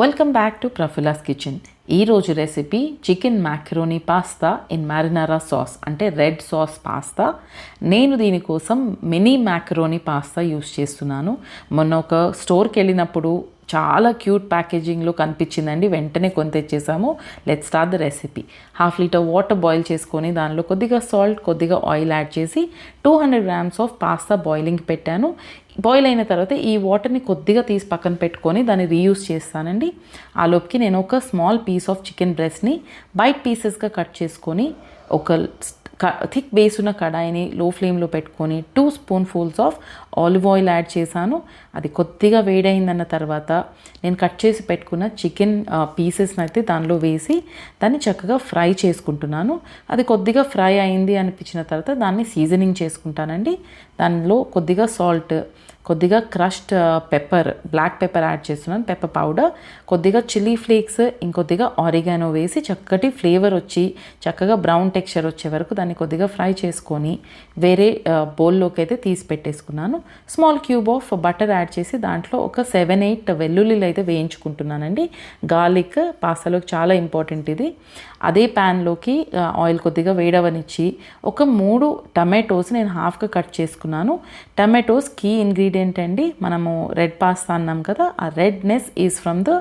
Welcome back to Prafulla's kitchen. ఈరోజు recipe chicken macaroni pasta in marinara sauce, అంటే red sauce pasta. నేను దీనికోసం mini macaroni pasta use చేస్తున్నాను. మొన్న ఒక స్టోర్కి వెళ్ళినప్పుడు చాలా క్యూట్ ప్యాకేజింగ్లో కనిపించిందండి, వెంటనే కొని తెచ్చేసాము. Let's start the recipe. 1/2 litre water boil చేసుకొని దానిలో కొద్దిగా సాల్ట్, కొద్దిగా ఆయిల్ యాడ్ చేసి 200 గ్రామ్స్ ఆఫ్ పాస్తా బాయిలింగ్ పెట్టాను. బాయిల్ అయిన తర్వాత ఈ వాటర్ని కొద్దిగా తీసి పక్కన పెట్టుకొని దాన్ని రీయూస్ చేస్తానండి. ఆ లోపుకి నేను ఒక స్మాల్ పీస్ ఆఫ్ చికెన్ బ్రెస్ట్ని బైట్ పీసెస్గా కట్ చేసుకొని ఒక థిక్ బేస్ ఉన్న కడాయిని లో ఫ్లేమ్లో పెట్టుకొని 2 స్పూన్ఫుల్స్ ఆఫ్ ఆలివ్ ఆయిల్ యాడ్ చేశాను. అది కొద్దిగా వేడైందన్న తర్వాత నేను కట్ చేసి పెట్టుకున్న చికెన్ పీసెస్ని అయితే దానిలో వేసి దాన్ని చక్కగా ఫ్రై చేసుకుంటున్నాను. అది కొద్దిగా ఫ్రై అయింది అనిపించిన తర్వాత దాన్ని సీజనింగ్ చేసుకుంటానండి. దానిలో కొద్దిగా సాల్ట్, కొద్దిగా crushed pepper, black pepper add చేస్తున్నాను, పెప్పర్ పౌడర్, కొద్దిగా చిల్లీ ఫ్లేక్స్, ఇంకొద్దిగా ఆరిగానో వేసి చక్కటి ఫ్లేవర్ వచ్చి చక్కగా బ్రౌన్ టెక్స్చర్ వచ్చే వరకు దాన్ని కొద్దిగా ఫ్రై చేసుకొని వేరే బౌల్లోకి అయితే తీసి పెట్టేసుకున్నాను. Small cube of butter add చేసి దాంట్లో ఒక 7-8 వెల్లుల్లిలు అయితే వేయించుకుంటున్నానండి. గార్లిక్ పాస్తాలోకి చాలా ఇంపార్టెంట్ ఇది. అదే ప్యాన్లోకి ఆయిల్ కొద్దిగా వేడవనిచ్చి ఒక 3 టమాటోస్ నేను హాఫ్గా కట్ చేసుకున్నాను. టమాటోస్ కీ ఇంగ్రీడియంట్ అండి. మనము రెడ్ పాస్తా అన్నాం కదా, ఆ redness is from the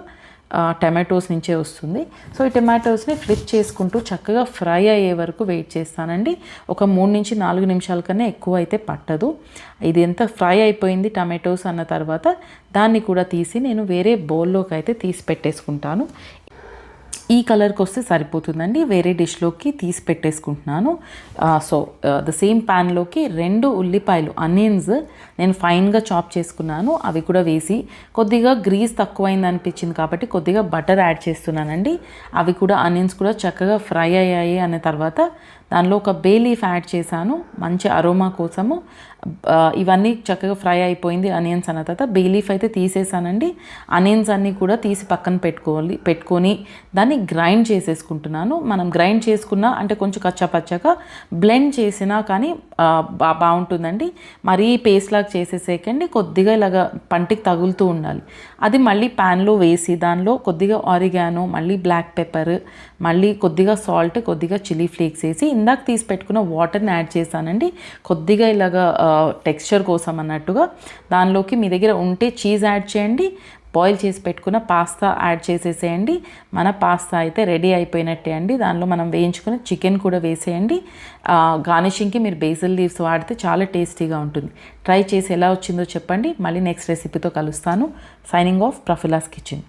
tomatoes నుంచే వస్తుంది. సో ఈ టమాటోస్ని ఫ్లిప్ చేసుకుంటూ చక్కగా ఫ్రై అయ్యే వరకు వెయిట్ చేస్తానండి. ఒక 3 నుంచి 4 నిమిషాల కన్నా ఎక్కువ అయితే పట్టదు. ఇది ఎంత ఫ్రై అయిపోయింది టమాటోస్ అన్న తర్వాత దాన్ని కూడా తీసి నేను వేరే బౌల్లోకి అయితే తీసి పెట్టేసుకుంటాను. ఈ కలర్కి వస్తే సరిపోతుందండి. వేరే డిష్లోకి తీసి పెట్టేసుకుంటున్నాను. సో ద సేమ్ ప్యాన్లోకి 2 ఉల్లిపాయలు, ఆనియన్స్ నేను ఫైన్గా చాప్ చేసుకున్నాను. అవి కూడా వేసి కొద్దిగా గ్రీస్ తక్కువైంది అనిపించింది కాబట్టి కొద్దిగా బటర్ యాడ్ చేస్తున్నానండి. అవి కూడా ఆనియన్స్ కూడా చక్కగా ఫ్రై అయ్యాయి అనే తర్వాత దానిలో ఒక బే లీఫ్ యాడ్ చేశాను మంచి అరోమా కోసము. ఇవన్నీ చక్కగా ఫ్రై అయిపోయింది ఆనియన్స్ అన్న తర్వాత బే లీఫ్ అయితే తీసేసానండి. ఆనియన్స్ అన్నీ కూడా తీసి పక్కన పెట్టుకొని దాన్ని గ్రైండ్ చేసేసుకుంటున్నాను. మనం గ్రైండ్ చేసుకున్నా అంటే కొంచెం కచ్చాపచ్చాగా బ్లెండ్ చేసినా కానీ బాగుంటుందండి. మరీ పేస్ట్ లాగా చేసేసేకండి, కొద్దిగా ఇలాగా పంటికి తగులుతూ ఉండాలి. అది మళ్ళీ ప్యాన్లో వేసి దానిలో కొద్దిగా ఆరిగానో, మళ్ళీ బ్లాక్ పెప్పర్, మళ్ళీ కొద్దిగా సాల్ట్, కొద్దిగా చిల్లీ ఫ్లేక్స్ వేసి ఇందాక తీసి పెట్టుకున్న వాటర్ని యాడ్ చేశానండి. కొద్దిగా ఇలాగా టెక్స్చర్ కోసం అన్నట్టుగా. దానిలోకి మీ దగ్గర ఉంటే చీజ్ యాడ్ చేయండి. బాయిల్ చేసి పెట్టుకున్న పాస్తా యాడ్ చేసేసేయండి. మన పాస్తా అయితే రెడీ అయిపోయినట్టే అండి. దానిలో మనం వేయించుకున్న చికెన్ కూడా వేసేయండి. గార్నిషింగ్కి మీరు బేసిల్ లీవ్స్ వాడితే చాలా టేస్టీగా ఉంటుంది. ట్రై చేసి ఎలా వచ్చిందో చెప్పండి. మళ్ళీ నెక్స్ట్ రెసిపీతో కలుస్తాను. Signing off Prafulla's kitchen.